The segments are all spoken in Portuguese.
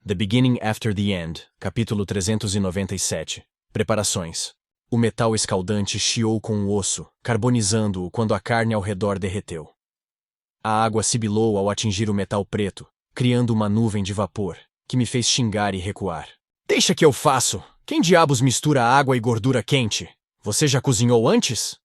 The Beginning After the End, capítulo 397. Preparações. O metal escaldante chiou com o osso, carbonizando-o quando a carne ao redor derreteu. A água sibilou ao atingir o metal preto, criando uma nuvem de vapor, que me fez xingar e recuar. Deixa que eu faço! Quem diabos mistura água e gordura quente? Você já cozinhou antes?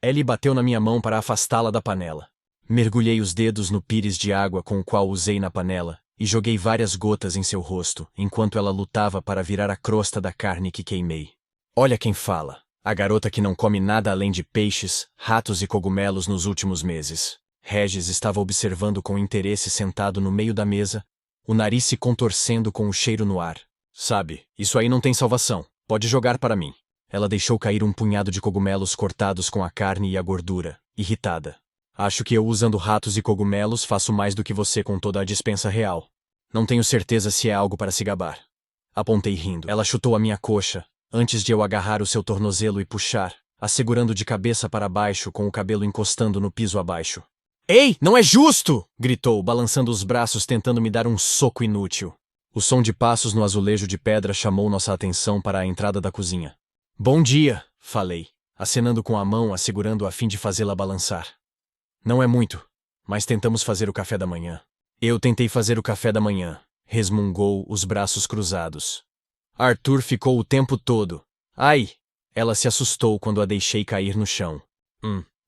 Ellie bateu na minha mão para afastá-la da panela. Mergulhei os dedos no pires de água com o qual usei na panela e joguei várias gotas em seu rosto, enquanto ela lutava para virar a crosta da carne que queimei. Olha quem fala. A garota que não come nada além de peixes, ratos e cogumelos nos últimos meses. Regis estava observando com interesse sentado no meio da mesa, o nariz se contorcendo com o cheiro no ar. Sabe, isso aí não tem salvação. Pode jogar para mim. Ela deixou cair um punhado de cogumelos cortados com a carne e a gordura, irritada. Acho que eu usando ratos e cogumelos faço mais do que você com toda a despensa real. Não tenho certeza se é algo para se gabar. Apontei rindo. Ela chutou a minha coxa, antes de eu agarrar o seu tornozelo e puxar, assegurando de cabeça para baixo com o cabelo encostando no piso abaixo. Ei, não é justo! Gritou, balançando os braços tentando me dar um soco inútil. O som de passos no azulejo de pedra chamou nossa atenção para a entrada da cozinha. Bom dia, falei, acenando com a mão, assegurando a fim de fazê-la balançar. Não é muito, mas tentamos fazer o café da manhã. Eu tentei fazer o café da manhã, resmungou, os braços cruzados. Arthur ficou o tempo todo. Ai! Ela se assustou quando a deixei cair no chão.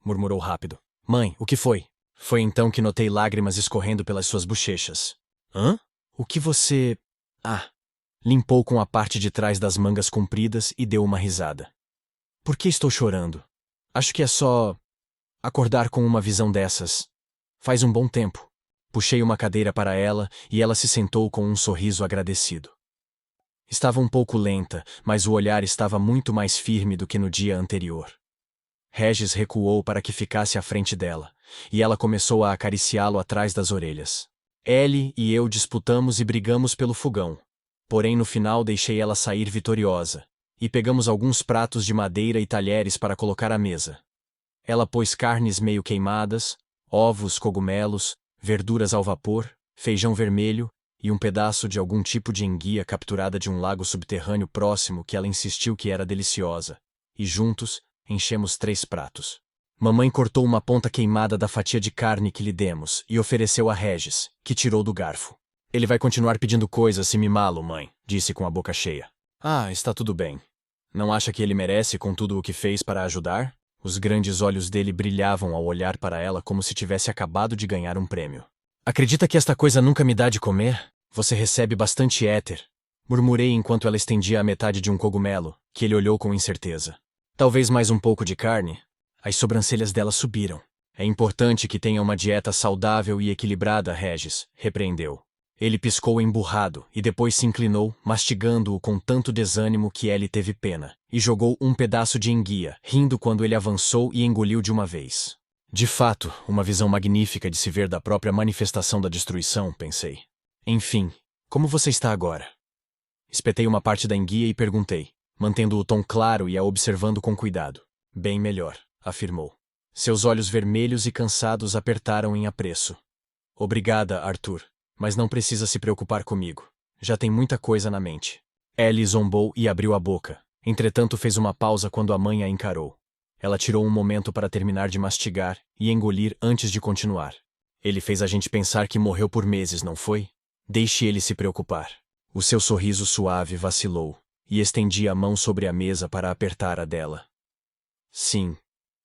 Murmurou rápido. Mãe, o que foi? Foi então que notei lágrimas escorrendo pelas suas bochechas. Hã? O que você... Limpou com a parte de trás das mangas compridas e deu uma risada. Por que estou chorando? Acho que é só... acordar com uma visão dessas. Faz um bom tempo. Puxei uma cadeira para ela e ela se sentou com um sorriso agradecido. Estava um pouco lenta, mas o olhar estava muito mais firme do que no dia anterior. Regis recuou para que ficasse à frente dela, e ela começou a acariciá-lo atrás das orelhas. Ellie e eu disputamos e brigamos pelo fogão. Porém, no final deixei ela sair vitoriosa, e pegamos alguns pratos de madeira e talheres para colocar à mesa. Ela pôs carnes meio queimadas, ovos, cogumelos, verduras ao vapor, feijão vermelho e um pedaço de algum tipo de enguia capturada de um lago subterrâneo próximo que ela insistiu que era deliciosa. E juntos, enchemos 3 pratos. Mamãe cortou uma ponta queimada da fatia de carne que lhe demos e ofereceu a Regis, que tirou do garfo. Ele vai continuar pedindo coisas se mimá-lo, mãe, disse com a boca cheia. Está tudo bem. Não acha que ele merece com tudo o que fez para ajudar? Os grandes olhos dele brilhavam ao olhar para ela como se tivesse acabado de ganhar um prêmio. Acredita que esta coisa nunca me dá de comer? Você recebe bastante éter. Murmurei enquanto ela estendia a metade de um cogumelo, que ele olhou com incerteza. Talvez mais um pouco de carne? As sobrancelhas dela subiram. É importante que tenha uma dieta saudável e equilibrada, Regis, repreendeu. Ele piscou emburrado e depois se inclinou, mastigando-o com tanto desânimo que Ellie teve pena, e jogou um pedaço de enguia, rindo quando ele avançou e engoliu de uma vez. De fato, uma visão magnífica de se ver da própria manifestação da destruição, pensei. Enfim, como você está agora? Espetei uma parte da enguia e perguntei, mantendo o tom claro e a observando com cuidado. Bem melhor, afirmou. Seus olhos vermelhos e cansados apertaram em apreço. Obrigada, Arthur. Mas não precisa se preocupar comigo. Já tem muita coisa na mente. Ellie zombou e abriu a boca. Entretanto, fez uma pausa quando a mãe a encarou. Ela tirou um momento para terminar de mastigar e engolir antes de continuar. Ele fez a gente pensar que morreu por meses, não foi? Deixe ele se preocupar. O seu sorriso suave vacilou, e estendi a mão sobre a mesa para apertar a dela. Sim,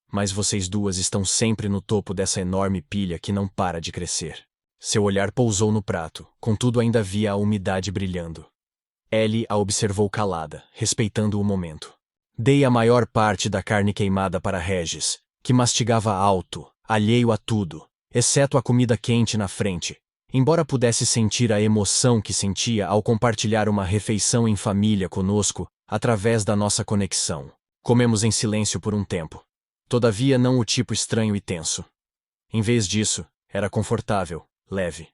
mas vocês duas estão sempre no topo dessa enorme pilha que não para de crescer. Seu olhar pousou no prato, contudo ainda via a umidade brilhando. Ellie a observou calada, respeitando o momento. Dei a maior parte da carne queimada para Regis, que mastigava alto, alheio a tudo, exceto a comida quente na frente, embora pudesse sentir a emoção que sentia ao compartilhar uma refeição em família conosco através da nossa conexão. Comemos em silêncio por um tempo. Todavia não o tipo estranho e tenso. Em vez disso, era confortável. Leve.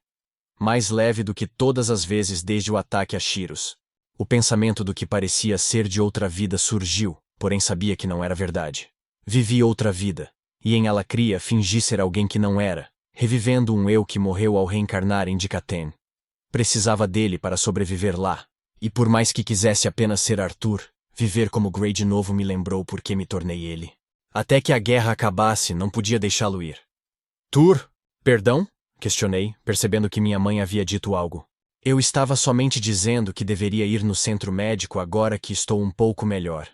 Mais leve do que todas as vezes desde o ataque a Shiros. O pensamento do que parecia ser de outra vida surgiu, porém sabia que não era verdade. Vivi outra vida, e em Alacria fingi ser alguém que não era, revivendo um eu que morreu ao reencarnar em Dikaten. Precisava dele para sobreviver lá. E por mais que quisesse apenas ser Arthur, viver como Grey de novo me lembrou por que me tornei ele. Até que a guerra acabasse, não podia deixá-lo ir. Tur? Perdão? Questionei, percebendo que minha mãe havia dito algo. Eu estava somente dizendo que deveria ir no centro médico agora que estou um pouco melhor.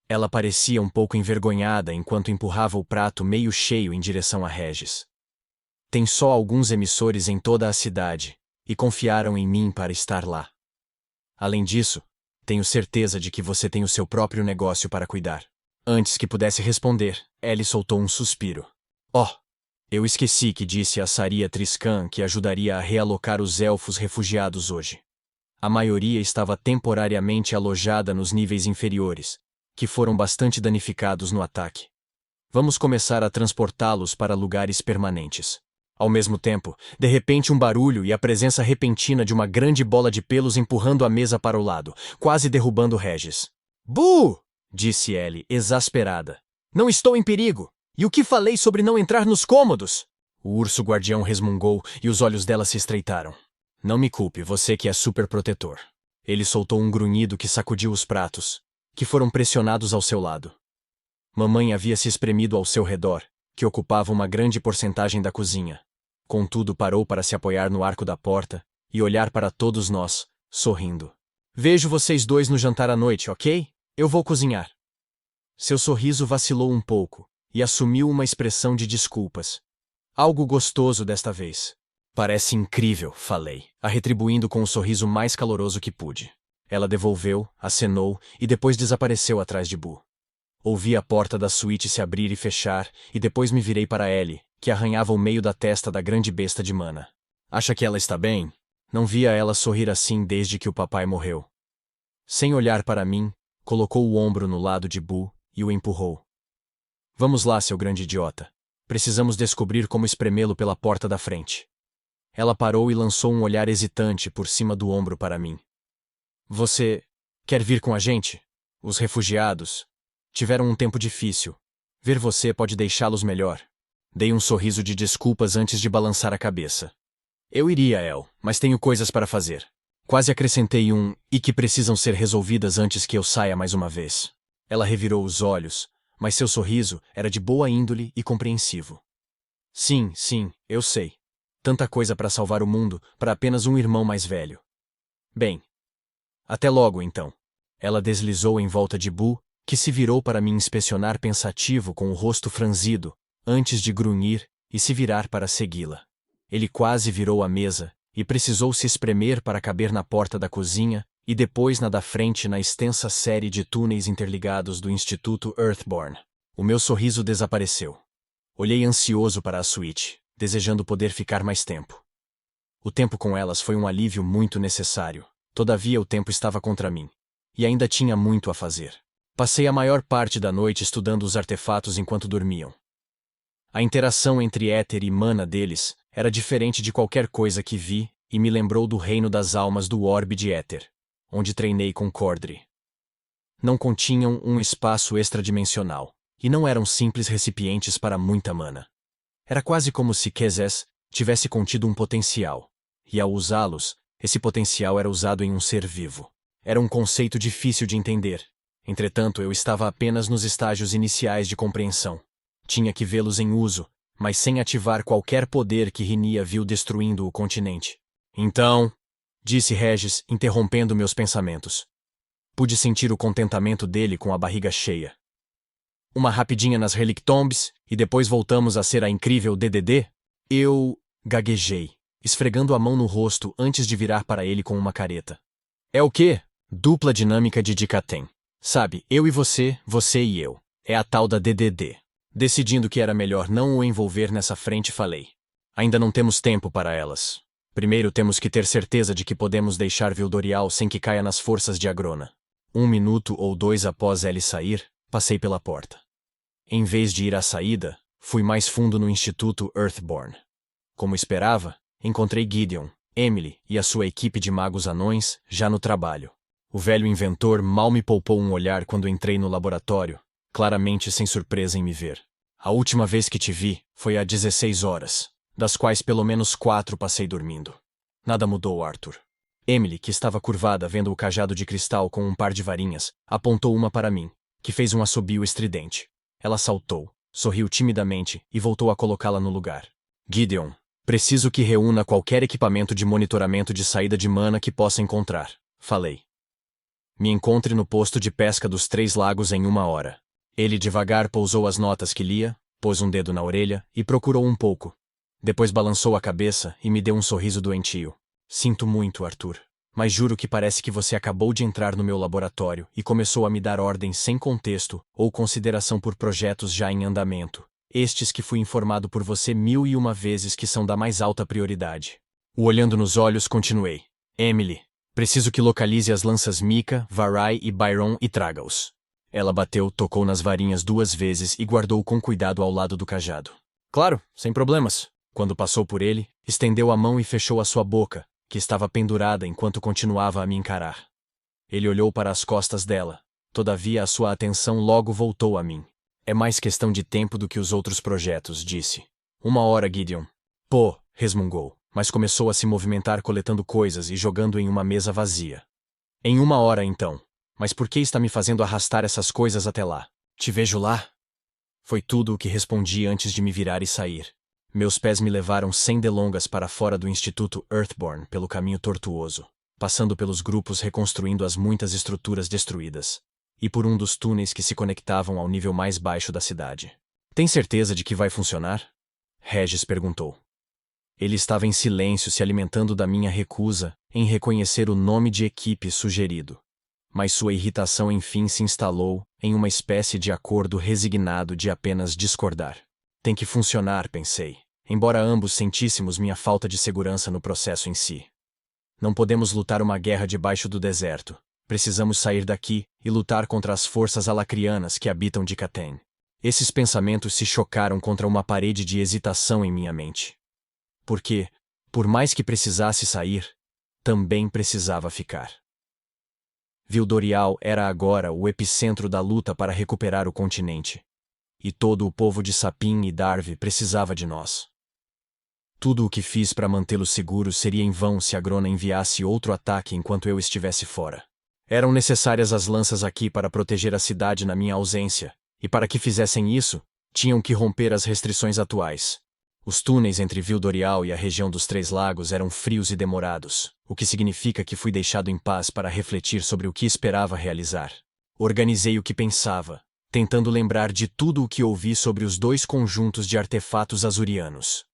Ela parecia um pouco envergonhada enquanto empurrava o prato meio cheio em direção a Regis. Tem só alguns emissores em toda a cidade, e confiaram em mim para estar lá. Além disso, tenho certeza de que você tem o seu próprio negócio para cuidar. Antes que pudesse responder, Ellie soltou um suspiro. Oh! Eu esqueci que disse a Saria Triscan que ajudaria a realocar os elfos refugiados hoje. A maioria estava temporariamente alojada nos níveis inferiores, que foram bastante danificados no ataque. Vamos começar a transportá-los para lugares permanentes. Ao mesmo tempo, de repente um barulho e a presença repentina de uma grande bola de pelos empurrando a mesa para o lado, quase derrubando Regis. "Buh!" disse Ellie, exasperada. "Não estou em perigo! E o que falei sobre não entrar nos cômodos?" O urso guardião resmungou e os olhos dela se estreitaram. "Não me culpe, você que é super protetor." Ele soltou um grunhido que sacudiu os pratos, que foram pressionados ao seu lado. Mamãe havia se espremido ao seu redor, que ocupava uma grande porcentagem da cozinha. Contudo, parou para se apoiar no arco da porta e olhar para todos nós, sorrindo. "Vejo vocês dois no jantar à noite, ok? Eu vou cozinhar." Seu sorriso vacilou um pouco e assumiu uma expressão de desculpas. Algo gostoso desta vez. "Parece incrível", falei, a retribuindo com o sorriso mais caloroso que pude. Ela devolveu, acenou e depois desapareceu atrás de Boo. Ouvi a porta da suíte se abrir e fechar, e depois me virei para Ellie, que arranhava o meio da testa da grande besta de mana. "Acha que ela está bem?" Não via ela sorrir assim desde que o papai morreu. Sem olhar para mim, colocou o ombro no lado de Boo e o empurrou. "Vamos lá, seu grande idiota. Precisamos descobrir como espremê-lo pela porta da frente." Ela parou e lançou um olhar hesitante por cima do ombro para mim. "Você quer vir com a gente? Os refugiados tiveram um tempo difícil. Ver você pode deixá-los melhor." Dei um sorriso de desculpas antes de balançar a cabeça. "Eu iria, El, mas tenho coisas para fazer." Quase acrescentei um "e que precisam ser resolvidas antes que eu saia mais uma vez." Ela revirou os olhos, mas seu sorriso era de boa índole e compreensivo. Sim, eu sei. Tanta coisa para salvar o mundo, para apenas um irmão mais velho." "Bem, até logo então." Ela deslizou em volta de Boo, que se virou para me inspecionar pensativo com o rosto franzido, antes de grunhir e se virar para segui-la. Ele quase virou a mesa e precisou se espremer para caber na porta da cozinha e depois na da frente na extensa série de túneis interligados do Instituto Earthborn. O meu sorriso desapareceu. Olhei ansioso para a suíte, desejando poder ficar mais tempo. O tempo com elas foi um alívio muito necessário. Todavia o tempo estava contra mim. E ainda tinha muito a fazer. Passei a maior parte da noite estudando os artefatos enquanto dormiam. A interação entre éter e mana deles era diferente de qualquer coisa que vi e me lembrou do reino das almas do orbe de éter, onde treinei com Cordry. Não continham um espaço extradimensional, e não eram simples recipientes para muita mana. Era quase como se Kezes tivesse contido um potencial, e ao usá-los, esse potencial era usado em um ser vivo. Era um conceito difícil de entender. Entretanto, eu estava apenas nos estágios iniciais de compreensão. Tinha que vê-los em uso, mas sem ativar qualquer poder que Rhynia viu destruindo o continente. "Então", disse Regis, interrompendo meus pensamentos. Pude sentir o contentamento dele com a barriga cheia. "Uma rapidinha nas Relic Tombs, e depois voltamos a ser a incrível DDD?" Eu gaguejei, esfregando a mão no rosto antes de virar para ele com uma careta. "É o quê?" "Dupla dinâmica de Dikaten. Sabe, eu e você e eu. É a tal da DDD." Decidindo que era melhor não o envolver nessa frente, falei. "Ainda não temos tempo para elas. Primeiro temos que ter certeza de que podemos deixar Vildorial sem que caia nas forças de Agrona." 1 minuto ou 2 após ele sair, passei pela porta. Em vez de ir à saída, fui mais fundo no Instituto Earthborn. Como esperava, encontrei Gideon, Emily e a sua equipe de magos anões já no trabalho. O velho inventor mal me poupou um olhar quando entrei no laboratório, claramente sem surpresa em me ver. "A última vez que te vi foi há 16 horas, das quais pelo menos 4 passei dormindo." Nada mudou, Arthur. Emily, que estava curvada vendo o cajado de cristal com um par de varinhas, apontou uma para mim, que fez um assobio estridente. Ela saltou, sorriu timidamente e voltou a colocá-la no lugar. Gideon, preciso que reúna qualquer equipamento de monitoramento de saída de mana que possa encontrar, falei. Me encontre no posto de pesca dos Três Lagos em 1 hora. Ele devagar pousou as notas que lia, pôs um dedo na orelha e procurou um pouco. Depois balançou a cabeça e me deu um sorriso doentio. Sinto muito, Arthur, mas juro que parece que você acabou de entrar no meu laboratório e começou a me dar ordens sem contexto ou consideração por projetos já em andamento, estes que fui informado por você 1001 vezes que são da mais alta prioridade. O olhando nos olhos, continuei. Emily, preciso que localize as lanças Mika, Varai e Byron e traga-os. Ela bateu, tocou nas varinhas 2 vezes e guardou com cuidado ao lado do cajado. Claro, sem problemas. Quando passou por ele, estendeu a mão e fechou a sua boca, que estava pendurada enquanto continuava a me encarar. Ele olhou para as costas dela. Todavia a sua atenção logo voltou a mim. É mais questão de tempo do que os outros projetos, disse. 1 hora, Gideon. Pô, resmungou, mas começou a se movimentar coletando coisas e jogando em uma mesa vazia. Em 1 hora, então. Mas por que está me fazendo arrastar essas coisas até lá? Te vejo lá? Foi tudo o que respondi antes de me virar e sair. Meus pés me levaram sem delongas para fora do Instituto Earthborn pelo caminho tortuoso, passando pelos grupos reconstruindo as muitas estruturas destruídas, e por um dos túneis que se conectavam ao nível mais baixo da cidade. Tem certeza de que vai funcionar? Regis perguntou. Ele estava em silêncio se alimentando da minha recusa em reconhecer o nome de equipe sugerido. Mas sua irritação enfim se instalou em uma espécie de acordo resignado de apenas discordar. Tem que funcionar, pensei, embora ambos sentíssemos minha falta de segurança no processo em si. Não podemos lutar uma guerra debaixo do deserto. Precisamos sair daqui e lutar contra as forças alacrianas que habitam Dikaten. Esses pensamentos se chocaram contra uma parede de hesitação em minha mente. Porque, por mais que precisasse sair, também precisava ficar. Vildorial era agora o epicentro da luta para recuperar o continente. E todo o povo de Sapin e Darve precisava de nós. Tudo o que fiz para mantê-los seguros seria em vão se a Grona enviasse outro ataque enquanto eu estivesse fora. Eram necessárias as lanças aqui para proteger a cidade na minha ausência, e para que fizessem isso, tinham que romper as restrições atuais. Os túneis entre Vildorial e a região dos Três Lagos eram frios e demorados, o que significa que fui deixado em paz para refletir sobre o que esperava realizar. Organizei o que pensava, tentando lembrar de tudo o que ouvi sobre os 2 conjuntos de artefatos azurianos.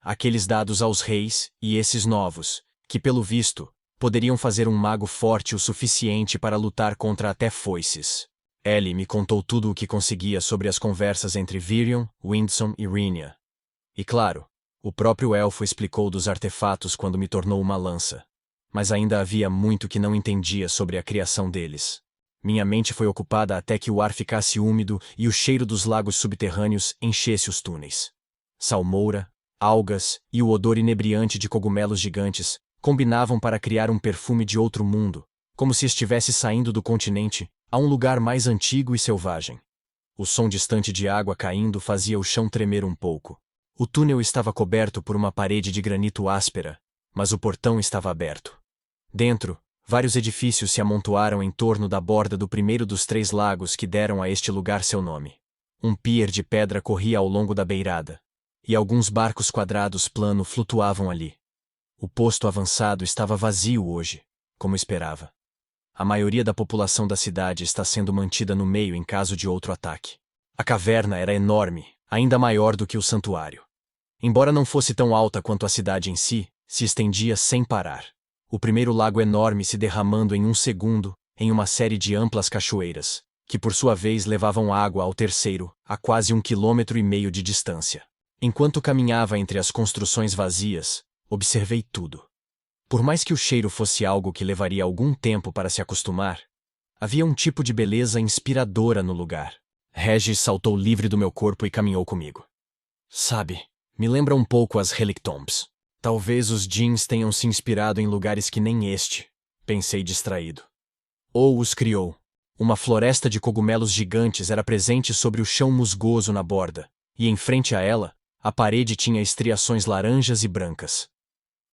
Aqueles dados aos reis, e esses novos, que pelo visto, poderiam fazer um mago forte o suficiente para lutar contra até foices. Ellie me contou tudo o que conseguia sobre as conversas entre Virion, Windsom e Rhenia. E claro, o próprio elfo explicou dos artefatos quando me tornou uma lança. Mas ainda havia muito que não entendia sobre a criação deles. Minha mente foi ocupada até que o ar ficasse úmido e o cheiro dos lagos subterrâneos enchesse os túneis. Salmoura, algas e o odor inebriante de cogumelos gigantes combinavam para criar um perfume de outro mundo, como se estivesse saindo do continente a um lugar mais antigo e selvagem. O som distante de água caindo fazia o chão tremer um pouco. O túnel estava coberto por uma parede de granito áspera, mas o portão estava aberto. Dentro, vários edifícios se amontoaram em torno da borda do primeiro dos 3 lagos que deram a este lugar seu nome. Um pier de pedra corria ao longo da beirada, e alguns barcos quadrados plano flutuavam ali. O posto avançado estava vazio hoje, como esperava. A maioria da população da cidade está sendo mantida no meio em caso de outro ataque. A caverna era enorme, ainda maior do que o santuário. Embora não fosse tão alta quanto a cidade em si, se estendia sem parar. O primeiro lago enorme se derramando em 1 segundo, em uma série de amplas cachoeiras, que por sua vez levavam água ao terceiro, a quase 1,5 km de distância. Enquanto caminhava entre as construções vazias, observei tudo. Por mais que o cheiro fosse algo que levaria algum tempo para se acostumar, havia um tipo de beleza inspiradora no lugar. Regis saltou livre do meu corpo e caminhou comigo. Sabe, me lembra um pouco as Relictombs. Talvez os Djinns tenham se inspirado em lugares que nem este, pensei distraído. Ou os criou. Uma floresta de cogumelos gigantes era presente sobre o chão musgoso na borda, e em frente a ela, a parede tinha estriações laranjas e brancas.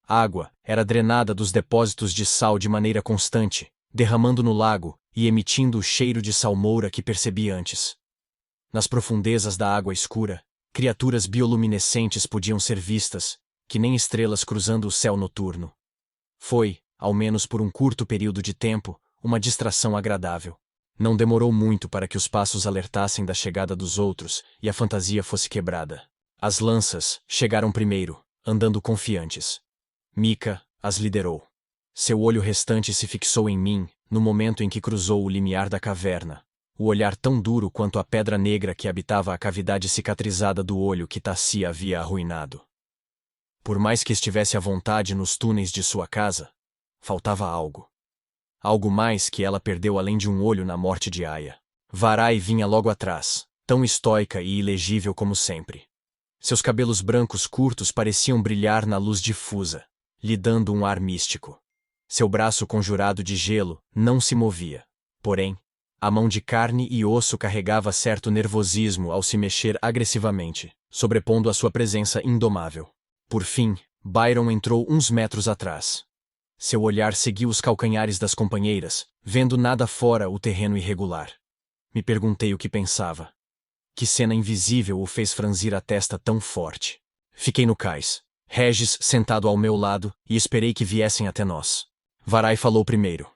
A água era drenada dos depósitos de sal de maneira constante, derramando no lago e emitindo o cheiro de salmoura que percebi antes. Nas profundezas da água escura, criaturas bioluminescentes podiam ser vistas, que nem estrelas cruzando o céu noturno. Foi, ao menos por um curto período de tempo, uma distração agradável. Não demorou muito para que os passos alertassem da chegada dos outros e a fantasia fosse quebrada. As lanças chegaram primeiro, andando confiantes. Mika as liderou. Seu olho restante se fixou em mim, no momento em que cruzou o limiar da caverna. O olhar tão duro quanto a pedra negra que habitava a cavidade cicatrizada do olho que Tassia havia arruinado. Por mais que estivesse à vontade nos túneis de sua casa, faltava algo. Algo mais que ela perdeu além de um olho na morte de Aya. Varai vinha logo atrás, tão estoica e ilegível como sempre. Seus cabelos brancos curtos pareciam brilhar na luz difusa, lhe dando um ar místico. Seu braço conjurado de gelo não se movia. Porém, a mão de carne e osso carregava certo nervosismo ao se mexer agressivamente, sobrepondo a sua presença indomável. Por fim, Byron entrou uns metros atrás. Seu olhar seguiu os calcanhares das companheiras, vendo nada fora o terreno irregular. Me perguntei o que pensava. Que cena invisível o fez franzir a testa tão forte? Fiquei no cais, Regis sentado ao meu lado, e esperei que viessem até nós. Varai falou primeiro.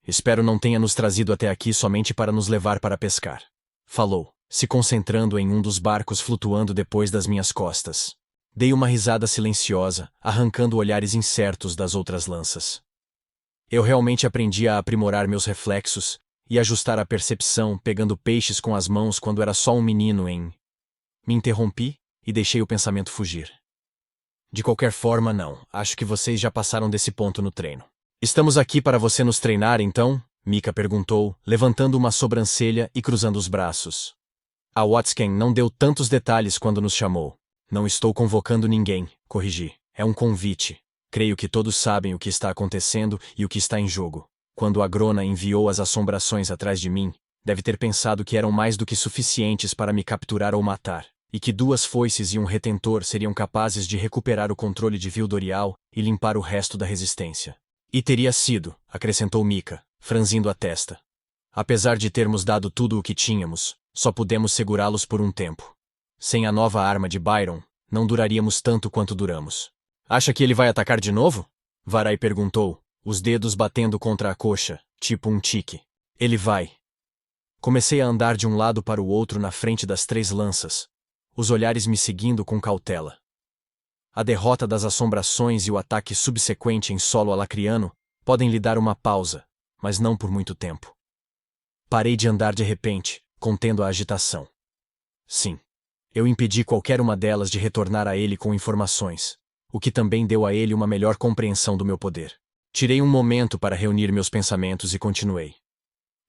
Espero não tenha nos trazido até aqui somente para nos levar para pescar. Falou, se concentrando em um dos barcos flutuando depois das minhas costas. Dei uma risada silenciosa, arrancando olhares incertos das outras lanças. Eu realmente aprendi a aprimorar meus reflexos e ajustar a percepção pegando peixes com as mãos quando era só um menino em... Me interrompi e deixei o pensamento fugir. De qualquer forma, não. Acho que vocês já passaram desse ponto no treino. Estamos aqui para você nos treinar, então? Mika perguntou, levantando uma sobrancelha e cruzando os braços. A Watsken não deu tantos detalhes quando nos chamou. Não estou convocando ninguém, corrigi. É um convite. Creio que todos sabem o que está acontecendo e o que está em jogo. Quando a Grona enviou as assombrações atrás de mim, deve ter pensado que eram mais do que suficientes para me capturar ou matar, e que 2 foices e um retentor seriam capazes de recuperar o controle de Vildorial e limpar o resto da resistência. E teria sido, acrescentou Mika, franzindo a testa. Apesar de termos dado tudo o que tínhamos, só pudemos segurá-los por um tempo. Sem a nova arma de Byron, não duraríamos tanto quanto duramos. Acha que ele vai atacar de novo? Varai perguntou, os dedos batendo contra a coxa, tipo um tique. Ele vai. Comecei a andar de um lado para o outro na frente das 3 lanças, os olhares me seguindo com cautela. A derrota das assombrações e o ataque subsequente em solo alacriano podem lhe dar uma pausa, mas não por muito tempo. Parei de andar de repente, contendo a agitação. Sim. Eu impedi qualquer uma delas de retornar a ele com informações, o que também deu a ele uma melhor compreensão do meu poder. Tirei um momento para reunir meus pensamentos e continuei.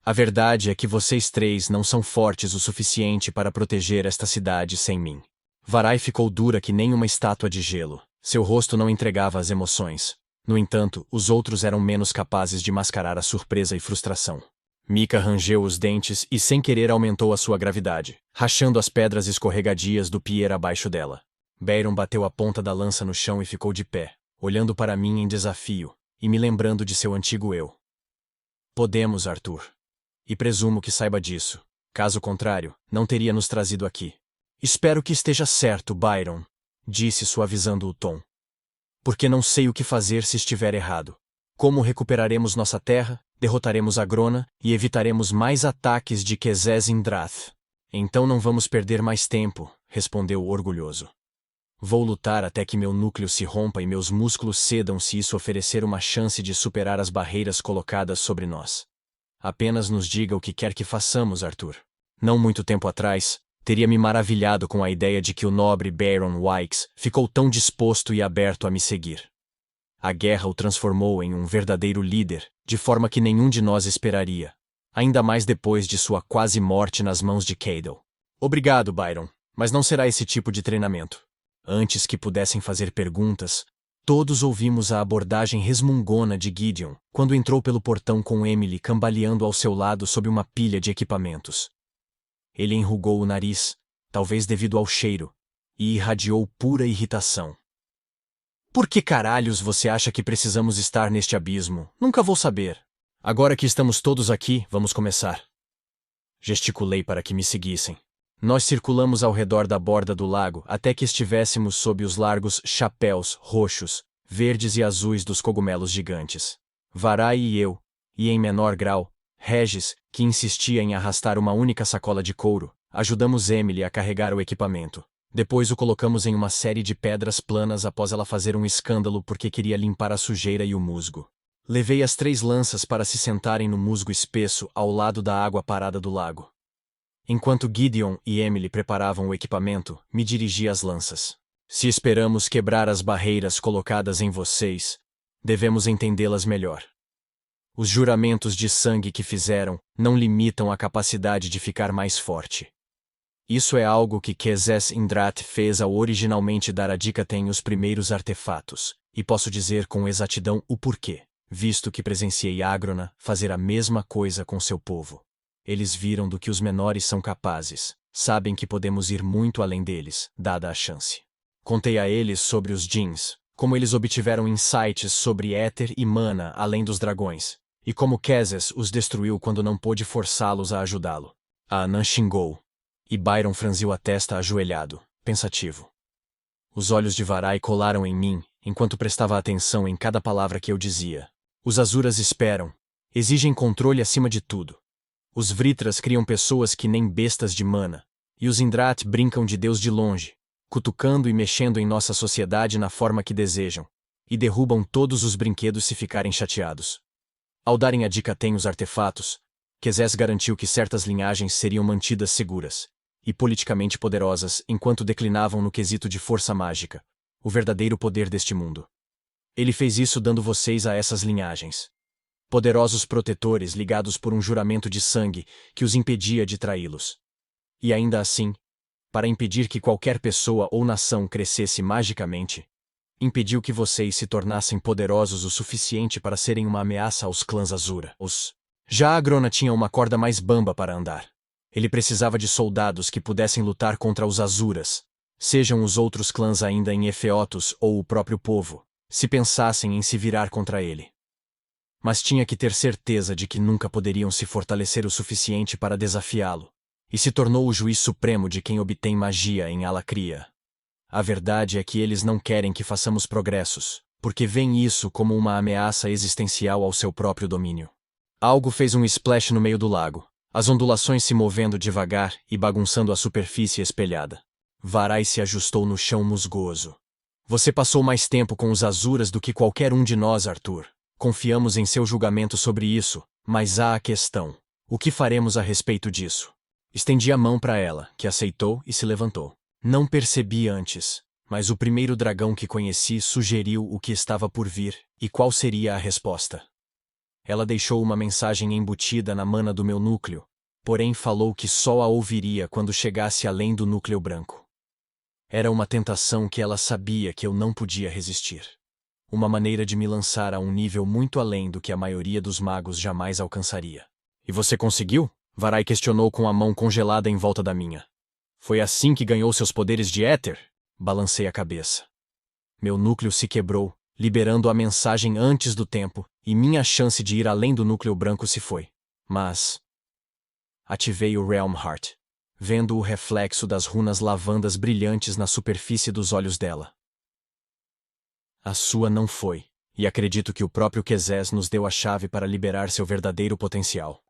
A verdade é que vocês 3 não são fortes o suficiente para proteger esta cidade sem mim. Varai ficou dura que nem uma estátua de gelo. Seu rosto não entregava as emoções. No entanto, os outros eram menos capazes de mascarar a surpresa e frustração. Mika rangeu os dentes e sem querer aumentou a sua gravidade, rachando as pedras escorregadias do pier abaixo dela. Byron bateu a ponta da lança no chão e ficou de pé, olhando para mim em desafio, e me lembrando de seu antigo eu. Podemos, Arthur. E presumo que saiba disso. Caso contrário, não teria nos trazido aqui. Espero que esteja certo, Byron, disse suavizando o tom. Porque não sei o que fazer se estiver errado. Como recuperaremos nossa terra, derrotaremos a Grona e evitaremos mais ataques de Kezes Indrath. Então não vamos perder mais tempo, respondeu orgulhoso. Vou lutar até que meu núcleo se rompa e meus músculos cedam se isso oferecer uma chance de superar as barreiras colocadas sobre nós. Apenas nos diga o que quer que façamos, Arthur. Não muito tempo atrás, teria me maravilhado com a ideia de que o nobre Baron Wykes ficou tão disposto e aberto a me seguir. A guerra o transformou em um verdadeiro líder, de forma que nenhum de nós esperaria, ainda mais depois de sua quase morte nas mãos de Cadel. Obrigado, Byron, mas não será esse tipo de treinamento. Antes que pudessem fazer perguntas, todos ouvimos a abordagem resmungona de Gideon, quando entrou pelo portão com Emily cambaleando ao seu lado sob uma pilha de equipamentos. Ele enrugou o nariz, talvez devido ao cheiro, e irradiou pura irritação. Por que caralhos você acha que precisamos estar neste abismo? Nunca vou saber. Agora que estamos todos aqui, vamos começar. Gesticulei para que me seguissem. Nós circulamos ao redor da borda do lago até que estivéssemos sob os largos chapéus roxos, verdes e azuis dos cogumelos gigantes. Varai e eu, e em menor grau, Regis, que insistia em arrastar uma única sacola de couro, ajudamos Emily a carregar o equipamento. Depois o colocamos em uma série de pedras planas após ela fazer um escândalo porque queria limpar a sujeira e o musgo. Levei as 3 lanças para se sentarem no musgo espesso ao lado da água parada do lago. Enquanto Gideon e Emily preparavam o equipamento, me dirigi às lanças. Se esperamos quebrar as barreiras colocadas em vocês, devemos entendê-las melhor. Os juramentos de sangue que fizeram não limitam a capacidade de ficar mais forte. Isso é algo que Kezes Indrat fez ao originalmente dar a Dikaten os primeiros artefatos, e posso dizer com exatidão o porquê, visto que presenciei Agrona fazer a mesma coisa com seu povo. Eles viram do que os menores são capazes, sabem que podemos ir muito além deles, dada a chance. Contei a eles sobre os Djinns, como eles obtiveram insights sobre éter e mana além dos dragões, e como Kezes os destruiu quando não pôde forçá-los a ajudá-lo. A Anã xingou, e Byron franziu a testa ajoelhado, pensativo. Os olhos de Varai colaram em mim, enquanto prestava atenção em cada palavra que eu dizia. Os Azuras esperam, exigem controle acima de tudo. Os Vritras criam pessoas que nem bestas de mana, e os Indrat brincam de Deus de longe, cutucando e mexendo em nossa sociedade na forma que desejam, e derrubam todos os brinquedos se ficarem chateados. Ao darem a Dikaten os artefatos, Kezes garantiu que certas linhagens seriam mantidas seguras e politicamente poderosas enquanto declinavam no quesito de força mágica, o verdadeiro poder deste mundo. Ele fez isso dando vocês a essas linhagens. Poderosos protetores ligados por um juramento de sangue que os impedia de traí-los. E ainda assim, para impedir que qualquer pessoa ou nação crescesse magicamente, impediu que vocês se tornassem poderosos o suficiente para serem uma ameaça aos clãs Azura. Já Agrona tinha uma corda mais bamba para andar. Ele precisava de soldados que pudessem lutar contra os Azuras, sejam os outros clãs ainda em Efeotos ou o próprio povo, se pensassem em se virar contra ele. Mas tinha que ter certeza de que nunca poderiam se fortalecer o suficiente para desafiá-lo, e se tornou o juiz supremo de quem obtém magia em Alacria. A verdade é que eles não querem que façamos progressos, porque veem isso como uma ameaça existencial ao seu próprio domínio. Algo fez um splash no meio do lago, as ondulações se movendo devagar e bagunçando a superfície espelhada. Varai se ajustou no chão musgoso. Você passou mais tempo com os Azuras do que qualquer um de nós, Arthur. Confiamos em seu julgamento sobre isso, mas há a questão. O que faremos a respeito disso? Estendi a mão para ela, que aceitou e se levantou. Não percebi antes, mas o primeiro dragão que conheci sugeriu o que estava por vir e qual seria a resposta. Ela deixou uma mensagem embutida na mana do meu núcleo, porém falou que só a ouviria quando chegasse além do núcleo branco. Era uma tentação que ela sabia que eu não podia resistir. Uma maneira de me lançar a um nível muito além do que a maioria dos magos jamais alcançaria. E você conseguiu? Varai questionou com a mão congelada em volta da minha. Foi assim que ganhou seus poderes de éter? Balancei a cabeça. Meu núcleo se quebrou, liberando a mensagem antes do tempo, e minha chance de ir além do núcleo branco se foi. Mas ativei o Realm Heart, vendo o reflexo das runas lavandas brilhantes na superfície dos olhos dela. A sua não foi, e acredito que o próprio Kezes nos deu a chave para liberar seu verdadeiro potencial.